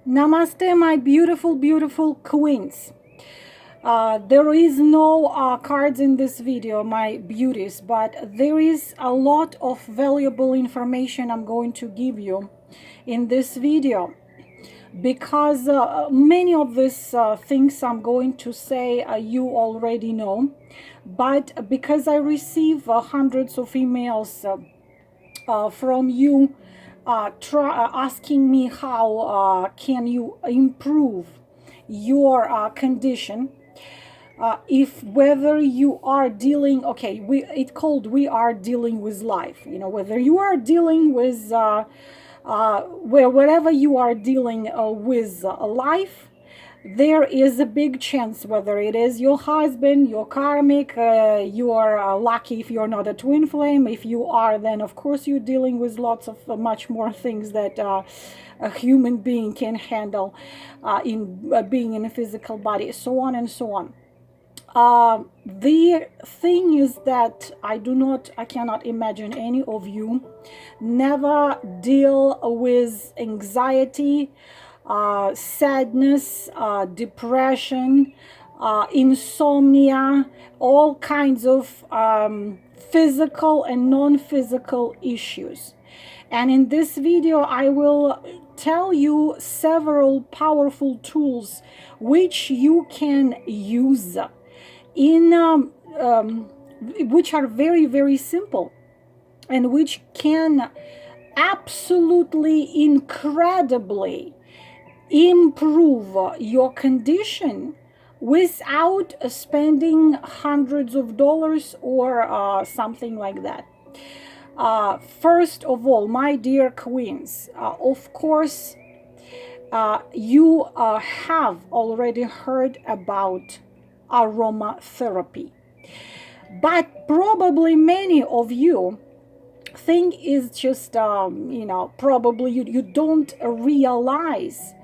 Namaste, my beautiful, beautiful queens. There is no cards in this video, my beauties, but there is a lot of valuable information I'm going to give you in this video, because many of these things I'm going to say you already know, but because I receive hundreds of emails from you asking me how can you improve your condition, if whether you are dealing, okay, we are dealing with life, you know, whether you are dealing with wherever you are dealing with life, there is a big chance, whether it is your husband, your karmic, you are lucky if you're not a twin flame. If you are, then of course you're dealing with lots of much more things that a human being can handle in being in a physical body, so on and so on. The thing is that I cannot imagine any of you never deal with anxiety, sadness, depression, insomnia, all kinds of physical and non-physical issues. And in this video, I will tell you several powerful tools which you can use in which are very, very simple and which can absolutely incredibly improve your condition without spending hundreds of dollars or something like that. First of all, my dear queens, of course, you have already heard about aromatherapy, but probably many of you think is just probably you don't realize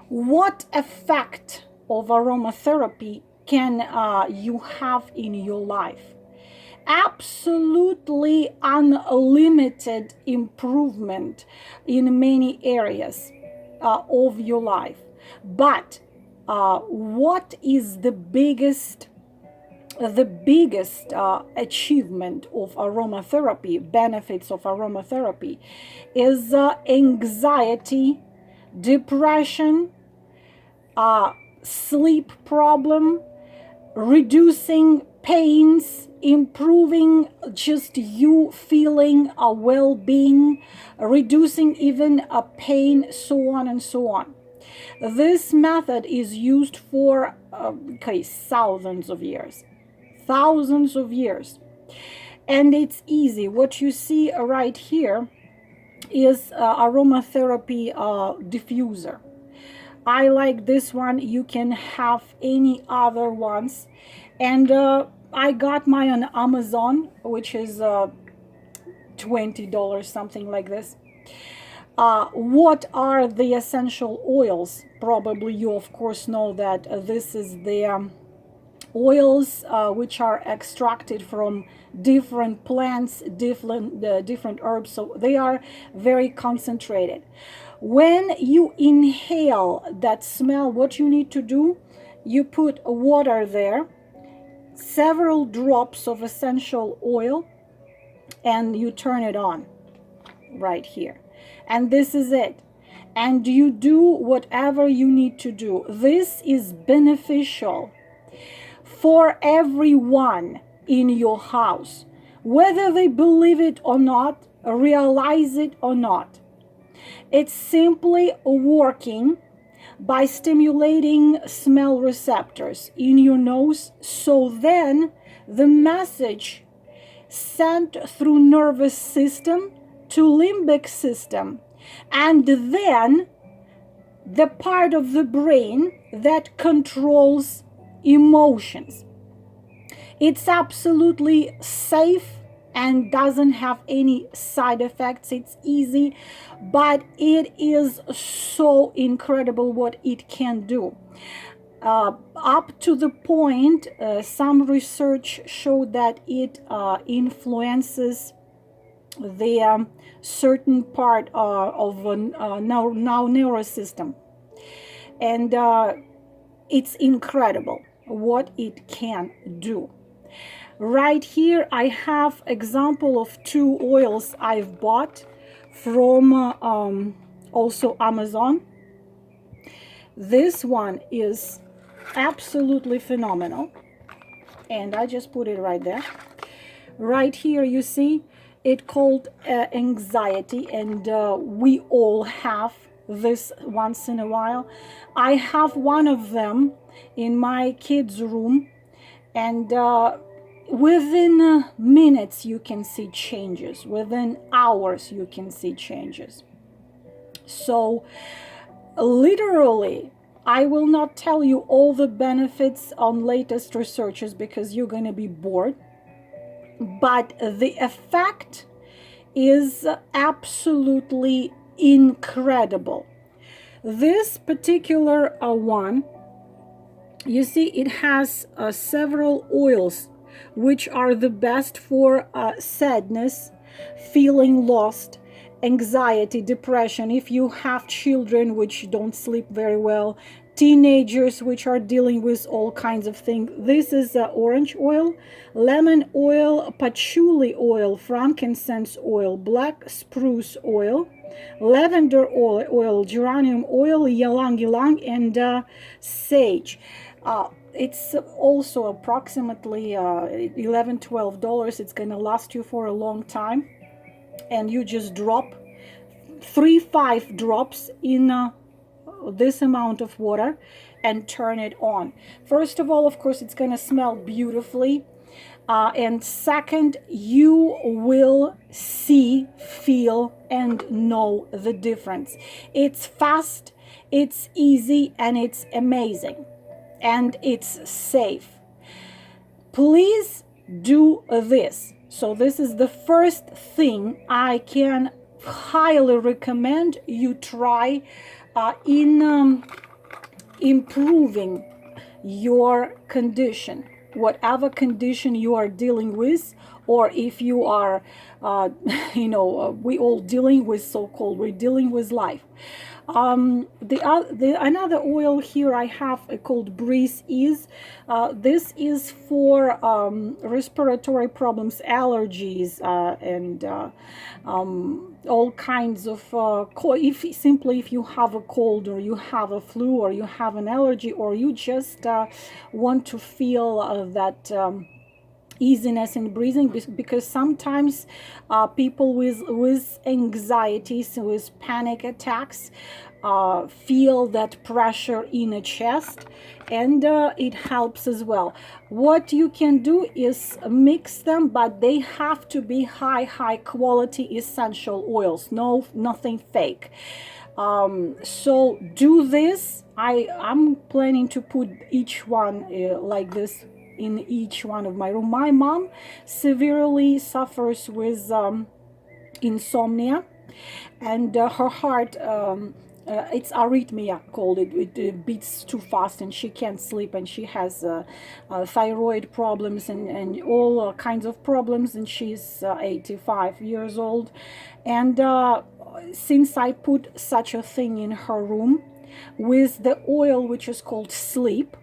what effect of aromatherapy can you have in your life. Absolutely unlimited improvement in many areas of your life. But what is the biggest achievement of aromatherapy, benefits of aromatherapy, is anxiety, depression, sleep problem, reducing pains, improving just you feeling a well-being, reducing a pain, so on and so on. This method is used for thousands of years, and it's easy. What you see right here is aromatherapy diffuser. I like this one. You can have any other ones, and I got mine on Amazon, which is $20, something like this. What are the essential oils? Probably you of course know that this is the oils which are extracted from different plants, different herbs, so they are very concentrated. When you inhale that smell, what you need to do, you put water there, several drops of essential oil, and you turn it on right here, and this is it. And you do whatever you need to do. This is beneficial for everyone in your house, whether they believe it or not, realize it or not. It's simply working by stimulating smell receptors in your nose, so then the message sent through nervous system to limbic system, and then the part of the brain that controls emotions. It's absolutely safe and doesn't have any side effects. It's easy, but it is so incredible what it can do. Up to the point, some research showed that it influences the certain part of now neurosystem. And it's incredible what it can do. Right here I have example of 2 oils I've bought from also Amazon. This one is absolutely phenomenal, and I just put it right there. Right here you see it called anxiety, and we all have this once in a while. I have one of them in my kids' room, and within minutes you can see changes, within hours you can see changes. So literally, I will not tell you all the benefits on latest researches because you're going to be bored, but the effect is absolutely incredible. This particular one, you see, it has several oils which are the best for sadness, feeling lost, anxiety, depression, if you have children which don't sleep very well, teenagers which are dealing with all kinds of things. This is orange oil, lemon oil, patchouli oil, frankincense oil, black spruce oil, lavender oil, geranium oil, ylang ylang, and sage. It's also approximately $11-12. It's gonna last you for a long time, and you just drop 3-5 drops in this amount of water and turn it on. First of all, of course, it's gonna smell beautifully, and second, you will see, feel, and know the difference. It's fast, it's easy, and it's amazing, and it's safe. Please do this. So this is the first thing I can highly recommend you try in improving your condition, whatever condition you are dealing with, or if you are, we all dealing with so-called, we're dealing with life. Another oil here I have called Breeze Ease. This is for respiratory problems, allergies, and all kinds of if you have a cold, or you have a flu, or you have an allergy, or you just want to feel that easiness in breathing, because sometimes people with anxieties, with panic attacks, feel that pressure in a chest, and it helps as well. What you can do is mix them, but they have to be high quality essential oils, nothing fake. So do this. I'm planning to put each one like this in each one of my room. My mom severely suffers with insomnia, and her heart, it's arrhythmia called it. It beats too fast, and she can't sleep, and she has thyroid problems and all kinds of problems, and she's 85 years old. And since I put such a thing in her room with the oil which is called Sleep,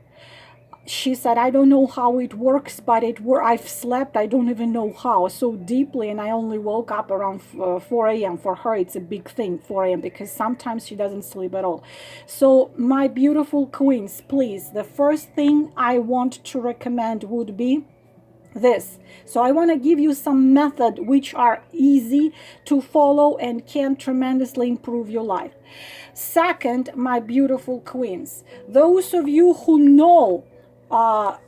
she said, I don't know how it works, but I've slept, I don't even know how, so deeply, and I only woke up around 4 a.m. For her, it's a big thing, 4 a.m., because sometimes she doesn't sleep at all. So my beautiful queens, please, the first thing I want to recommend would be this. So I want to give you some method which are easy to follow and can tremendously improve your life. Second, my beautiful queens, those of you who know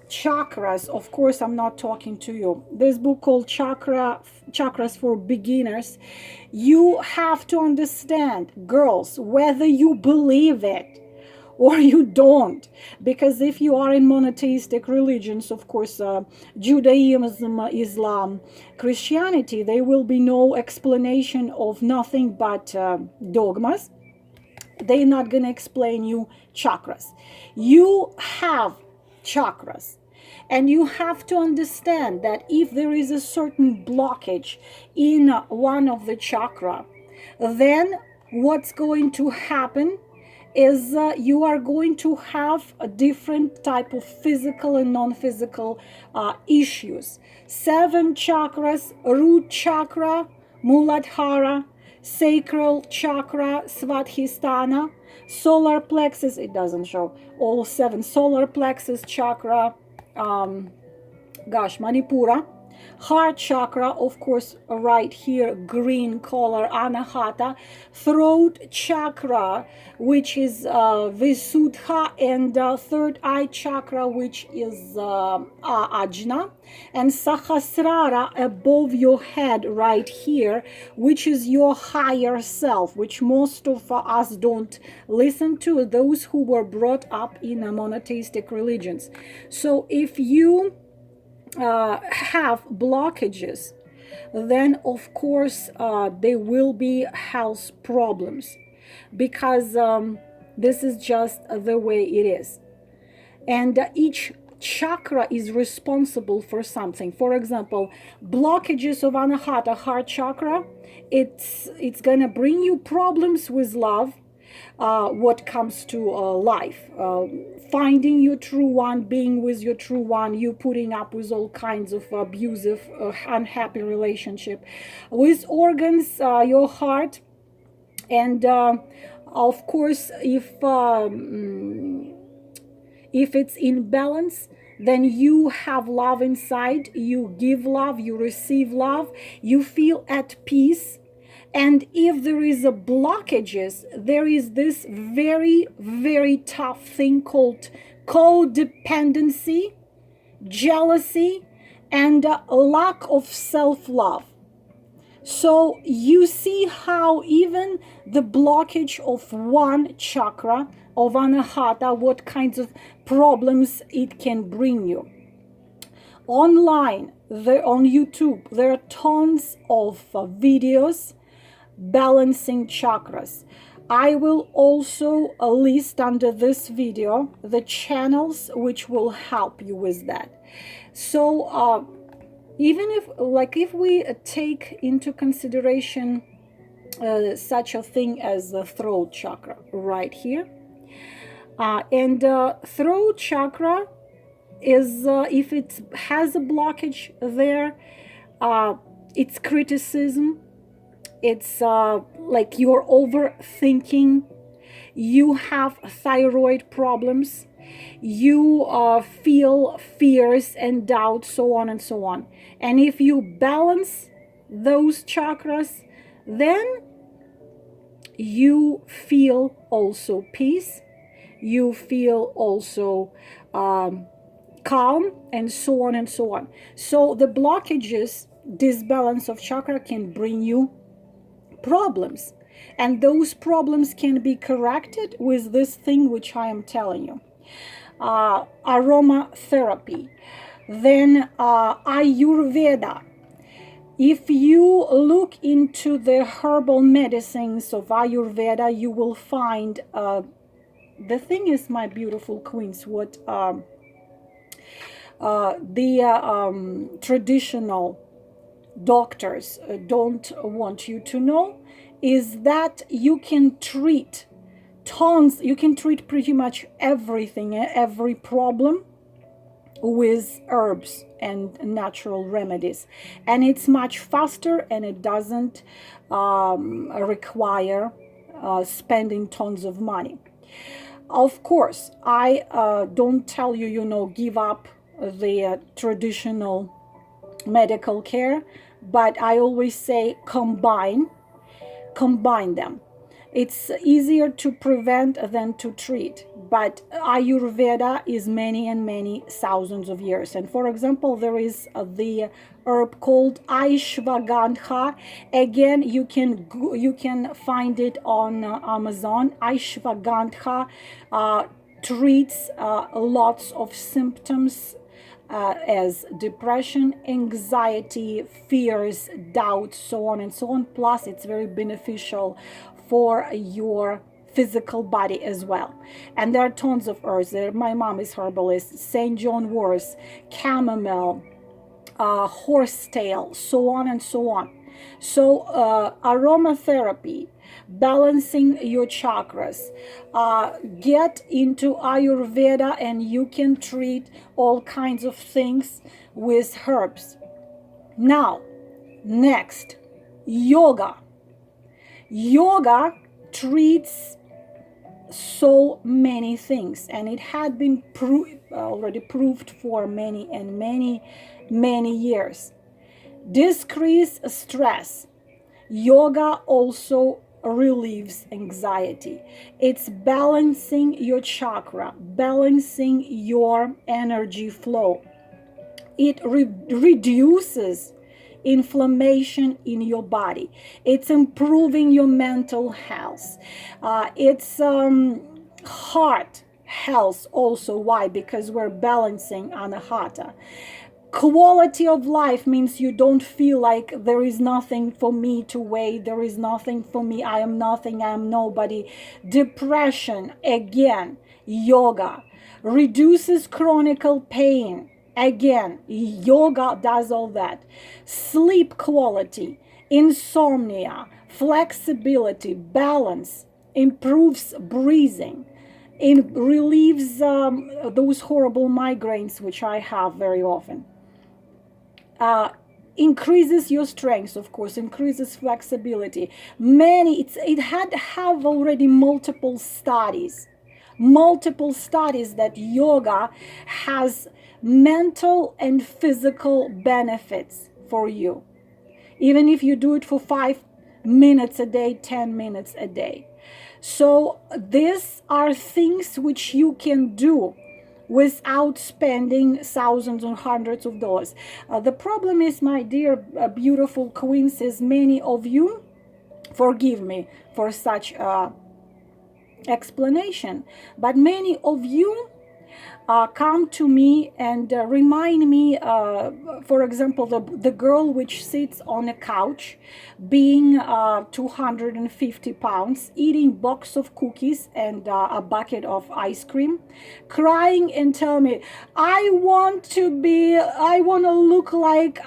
chakras, of course I'm not talking to you. This book called Chakras for Beginners, you have to understand, girls, whether you believe it or you don't, because if you are in monotheistic religions, of course, Judaism, Islam, Christianity, there will be no explanation of nothing but dogmas. They're not going to explain you chakras. You have chakras, and you have to understand that if there is a certain blockage in one of the chakra, then what's going to happen is you are going to have a different type of physical and non-physical issues. 7 chakras: root chakra, Muladhara, sacral chakra, Svadhisthana, solar plexus, it doesn't show all 7, solar plexus chakra, Manipura, heart chakra, of course, right here, green color, Anahata, throat chakra, which is Visuddha, and third eye chakra, which is Ajna, and Sahasrara above your head right here, which is your higher self, which most of us don't listen to, those who were brought up in monotheistic religions. So if you have blockages, then of course there will be health problems, because this is just the way it is. And each chakra is responsible for something. For example, blockages of Anahata, heart chakra, it's gonna bring you problems with love, what comes to life, finding your true one, being with your true one, you putting up with all kinds of abusive, unhappy relationship with organs, your heart, and of course, if it's in balance, then you have love inside, you give love, you receive love, you feel at peace. And if there is a blockages, there is this very, very tough thing called codependency, jealousy, and lack of self-love. So you see how even the blockage of one chakra, of Anahata, what kinds of problems it can bring you. Online, on YouTube, there are tons of videos balancing chakras. I will also list under this video the channels which will help you with that. So even if we take into consideration such a thing as the throat chakra right here, and throat chakra is if it has a blockage there, it's criticism. It's like you're overthinking, you have thyroid problems, you feel fears and doubts, so on and so on. And if you balance those chakras, then you feel also peace, you feel also calm, and so on and so on. So the blockages, disbalance of chakra, can bring you problems, and those problems can be corrected with this thing which I am telling you. Aromatherapy, then Ayurveda. If you look into the herbal medicines of Ayurveda, you will find the thing is, my beautiful queens, what the traditional doctors don't want you to know is that you can treat you can treat pretty much everything, every problem, with herbs and natural remedies, and it's much faster, and it doesn't require spending tons of money. Of course, I don't tell you, give up the traditional medical care, but I always say combine them. It's easier to prevent than to treat, but Ayurveda is many and many thousands of years. And for example, there is the herb called Ashwagandha. Again, you can find it on Amazon. Ashwagandha treats lots of symptoms as depression, anxiety, fears, doubts, so on and so on. Plus, it's very beneficial for your physical body as well. And there are tons of herbs. My mom is herbalist. St. John wort, chamomile, horsetail, so on and so on. So aromatherapy, balancing your chakras. Get into Ayurveda and you can treat all kinds of things with herbs. Now, next, yoga. Yoga treats so many things, and it had been already proved for many years. Decrease stress. Yoga also relieves anxiety. It's balancing your chakra, balancing your energy flow. It reduces inflammation in your body. It's improving your mental health. It's heart health also. Why? Because we're balancing anahata. Quality of life means you don't feel like there is nothing for me to weigh, there is nothing for me, I am nothing, I am nobody. Depression, again, yoga. Reduces chronic pain. Again, yoga does all that. Sleep quality, insomnia, flexibility, balance, improves breathing. It relieves those horrible migraines, which I have very often. Increases your strength, of course, increases flexibility. It had have already multiple studies that yoga has mental and physical benefits for you, even if you do it for 5 minutes a day, 10 minutes a day. So these are things which you can do without spending thousands or hundreds of dollars. The problem is, my dear beautiful queens, is many of you, forgive me for such explanation, but many of you come to me and remind me, for example, the girl which sits on a couch, being 250 pounds, eating box of cookies and a bucket of ice cream, crying and tell me, I want to look like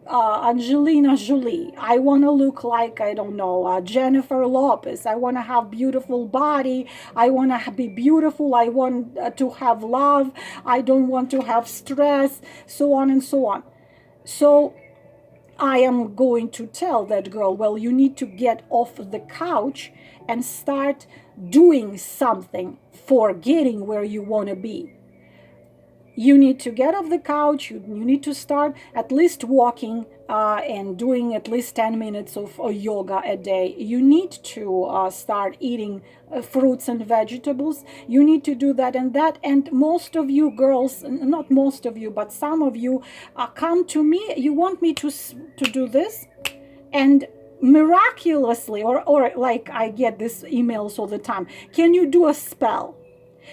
Angelina Jolie. I want to look like, I don't know, Jennifer Lopez. I want to have beautiful body. I want to be beautiful. I want to have love. I don't want to have stress, so on and so on. So I am going to tell that girl, well, you need to get off the couch and start doing something for getting where you want to be. You need to get off the couch. You need to start at least walking and doing at least 10 minutes of yoga a day. You need to start eating fruits and vegetables. You need to do that and that. And most of you girls, not most of you, but some of you come to me. You want me to do this, and miraculously, or like I get these emails all the time. Can you do a spell?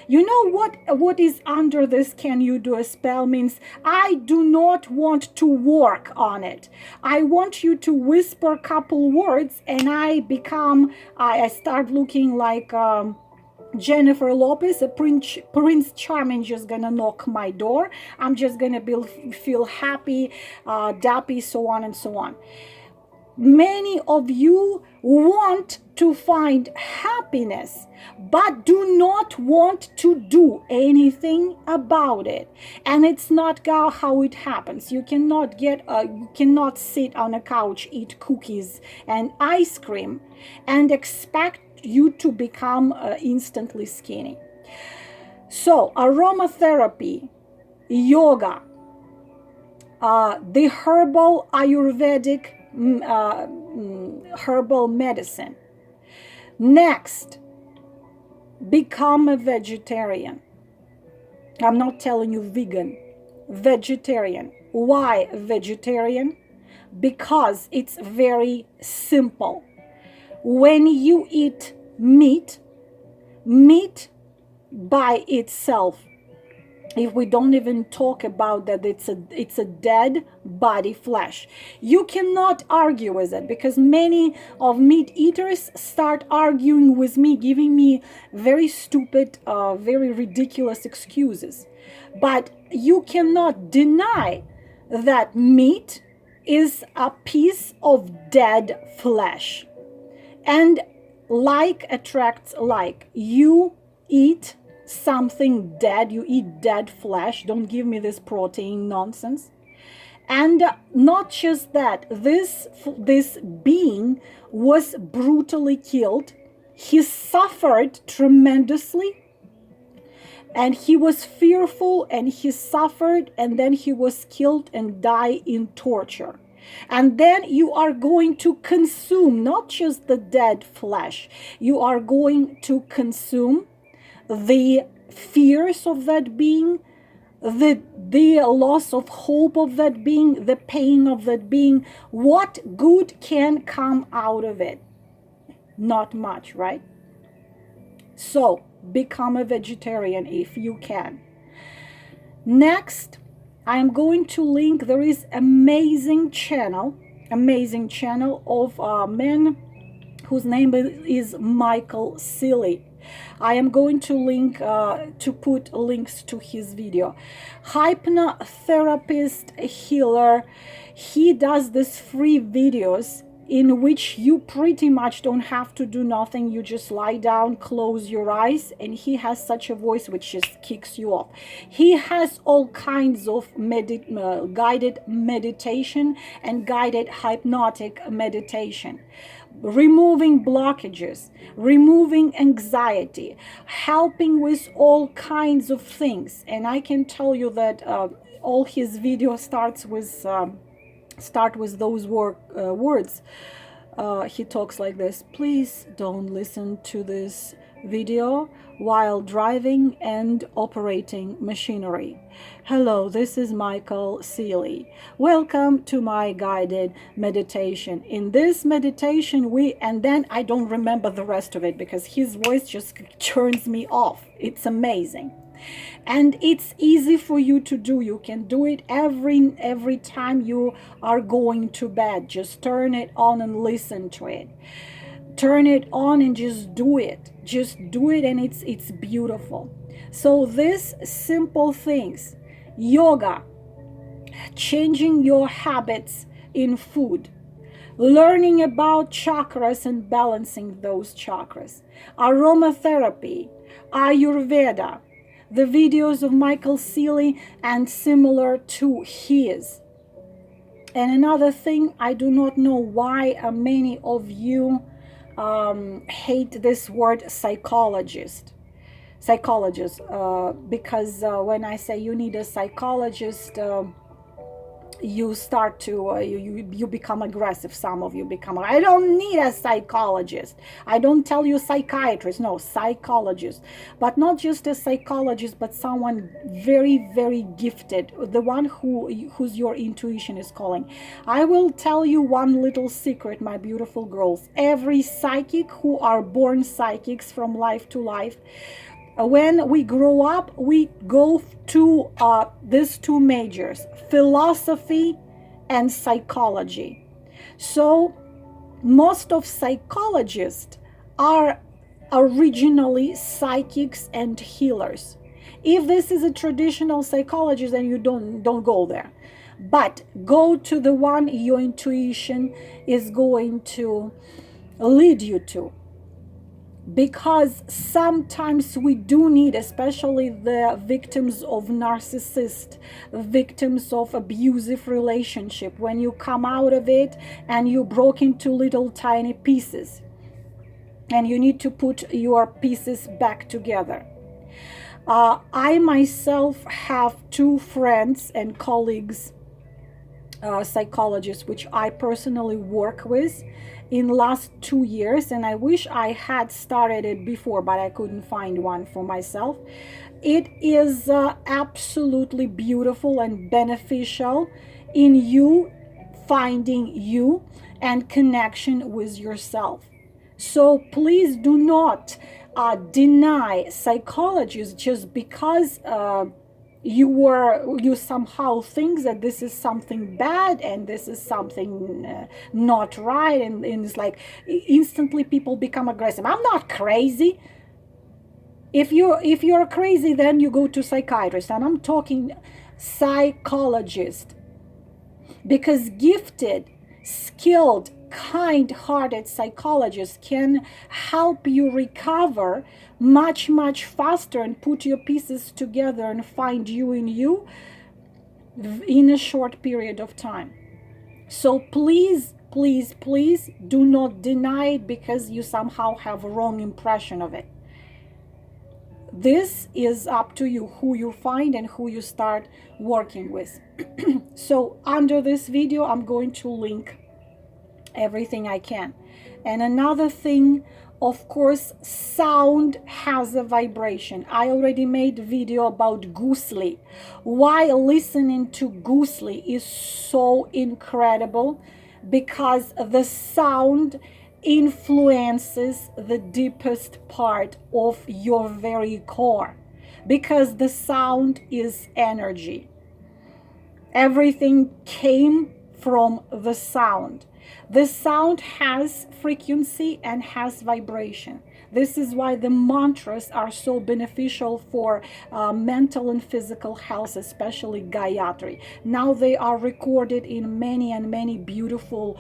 You know what is under this can you do a spell means? I do not want to work on it. I want you to whisper a couple words and I start looking like Jennifer Lopez, a Prince Charming just gonna knock my door. I'm just gonna feel happy, dappy, so on and so on. Many of you want to find happiness, but do not want to do anything about it. And it's not how it happens. You cannot sit on a couch, eat cookies and ice cream, and expect you to become instantly skinny. So aromatherapy, yoga, the herbal Ayurvedic herbal medicine. Next, become a vegetarian. I'm not telling you vegan, vegetarian. Why vegetarian? Because it's very simple. When you eat meat by itself, if we don't even talk about that, it's a dead body flesh. You cannot argue with it, because many of meat eaters start arguing with me, giving me very stupid, very ridiculous excuses. But you cannot deny that meat is a piece of dead flesh. And like attracts like. You eat something dead, you eat dead flesh. Don't give me this protein nonsense. And not just that, this being was brutally killed. He suffered tremendously, and he was fearful, and he suffered, and then he was killed and died in torture. And then you are going to consume not just the dead flesh, you are going to consume the fears of that being, the loss of hope of that being, the pain of that being. What good can come out of it? Not much, right? So become a vegetarian if you can. Next, I'm going to link, there is amazing channel of a man whose name is Michael Seeley. I am going to link, to put links to his video. Hypnotherapist, healer. He does these free videos in which you pretty much don't have to do nothing. You just lie down, close your eyes, and he has such a voice which just kicks you off. He has all kinds of guided meditation and guided hypnotic meditation, removing blockages, removing anxiety, helping with all kinds of things. And I can tell you that all his videos start with those words. He talks like this: please don't listen to this video while driving and operating machinery. Hello, this is Michael Seeley. Welcome to my guided meditation. In this meditation and then I don't remember the rest of it because his voice just turns me off. It's amazing. And it's easy for you to do. You can do it every time you are going to bed. Just turn it on and listen to it. Turn it on and just do it. Just do it, and it's beautiful. So these simple things: yoga, changing your habits in food, learning about chakras and balancing those chakras, aromatherapy, Ayurveda, the videos of Michael Seeley and similar to his. And another thing, I do not know why many of you hate this word psychologist, because when I say you need a psychologist, you start to you become aggressive. Some of you become, I don't need a psychologist. I don't tell you psychiatrist, no, psychologist. But not just a psychologist, but someone very, very gifted, the one whose your intuition is calling. I will tell you one little secret, my beautiful girls. Every psychic who are born psychics from life to life, when we grow up, we go to these two majors, philosophy and psychology. So most of psychologists are originally psychics and healers. If this is a traditional psychologist, then you don't go there. But go to the one your intuition is going to lead you to. Because sometimes we do need, especially the victims of narcissist, victims of abusive relationship, when you come out of it and you broke into little tiny pieces and you need to put your pieces back together. I myself have two friends and colleagues, psychologists, which I personally work with in last 2 years, and I wish I had started it before, but I couldn't find one for myself. It is absolutely beautiful and beneficial in you finding you and connection with yourself. So please do not deny psychologists just because you somehow think that this is something bad and this is something not right, and it's like instantly people become aggressive. I'm not crazy. If you're crazy, then you go to psychiatrist, and I'm talking psychologist, because gifted, skilled kind-hearted psychologist can help you recover much, much faster and put your pieces together and find you in you in a short period of time. So please, please, please do not deny it because you somehow have a wrong impression of it. This is up to you, who you find and who you start working with. So under this video, I'm going to link everything I can. And another thing, of course, sound has a vibration. I already made a video about goosely. Why listening to goosely is so incredible, because the sound influences the deepest part of your very core, because the sound is energy. Everything came from the sound. The sound has frequency and has vibration. This is why the mantras are so beneficial for mental and physical health, especially Gayatri. Now they are recorded in many and many beautiful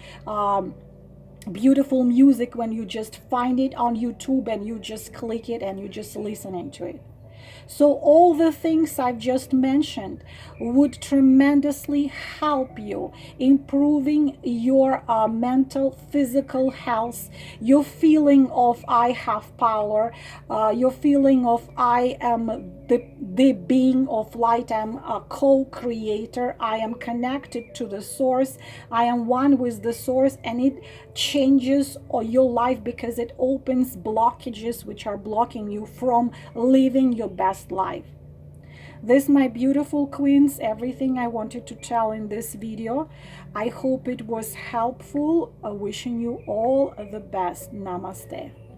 beautiful music when you just find it on YouTube and you just click it and you just listening to it. So all the things I've just mentioned would tremendously help you improving your mental, physical health, your feeling of I have power, your feeling of I am the being of light, I'm a co-creator, I am connected to the source, I am one with the source, and it changes your life because it opens blockages which are blocking you from living your best life. This, my beautiful queens, everything I wanted to tell in this video. I hope it was helpful. Wishing you all the best. Namaste.